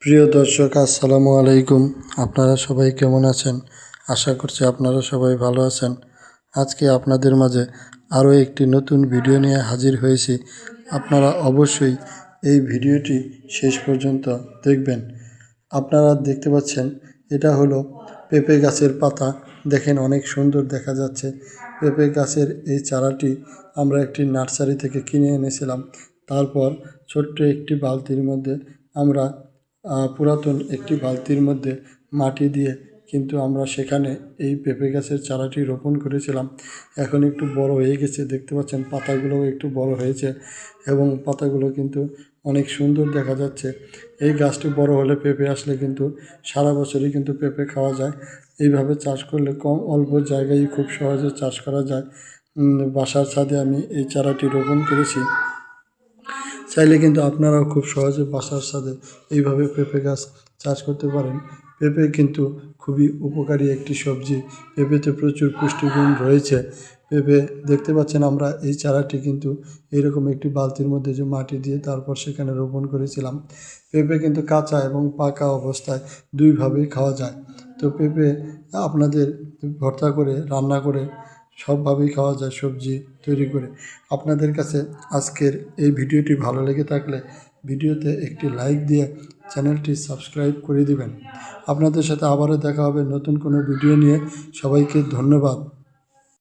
প্রিয় দর্শক, আসসালামু আলাইকুম। আপনারা সবাই কেমন আছেন? আশা করছি আপনারা সবাই ভালো আছেন। আজকে আপনাদের মাঝে আরও একটি নতুন ভিডিও নিয়ে হাজির হয়েছি। আপনারা অবশ্যই এই ভিডিওটি শেষ পর্যন্ত দেখবেন। আপনারা দেখতে পাচ্ছেন, এটা হলো পেঁপে গাছের পাতা। দেখেন, অনেক সুন্দর দেখা যাচ্ছে। পেঁপে গাছের এই চারাটি আমরা একটি নার্সারি থেকে কিনে এনেছিলাম। তারপর ছোট্ট একটি বালতির মধ্যে আমরা পুরাতন একটি বালতির মধ্যে মাটি দিয়ে কিন্তু আমরা সেখানে এই পেঁপে গাছের চারাটি রোপণ করেছিলাম। এখন একটু বড় হয়ে গেছে, দেখতে পাচ্ছেন পাতাগুলোও একটু বড় হয়েছে এবং পাতাগুলো কিন্তু অনেক সুন্দর দেখা যাচ্ছে। এই গাছটি বড় হলে, পেঁপে আসলে কিন্তু সারা বছরই কিন্তু পেঁপে খাওয়া যায়। এইভাবে চাষ করলে অল্প জায়গায় খুব সহজে চাষ করা যায়। বাসার ছাদে আমি এই চারাটি রোপণ করেছি। চাইলে কিন্তু আপনারাও খুব সহজে বাসার ছাদে এইভাবে পেঁপে গাছ চাষ করতে পারেন। পেঁপে কিন্তু খুবই উপকারী একটি সবজি। পেঁপেতে প্রচুর পুষ্টিগুণ রয়েছে। পেঁপে দেখতে পাচ্ছেন, আমরা এই চারাটি কিন্তু এরকম একটি বালতির মধ্যে যে মাটি দিয়ে তারপর সেখানে রোপণ করেছিলাম। পেঁপে কিন্তু কাঁচা এবং পাকা অবস্থায় দুইভাবেই খাওয়া যায়। তো পেঁপে আপনাদের ভর্তা করে, রান্না করে, সবভাবেই খাওয়া যায় সবজি তৈরি করে। আপনাদের কাছে আজকের এই ভিডিওটি ভালো লেগে থাকলে ভিডিওতে একটি লাইক দিয়ে চ্যানেলটি সাবস্ক্রাইব করে দিবেন। আপনাদের সাথে আবারও দেখা হবে নতুন কোনো ভিডিও নিয়ে। সবাইকে ধন্যবাদ।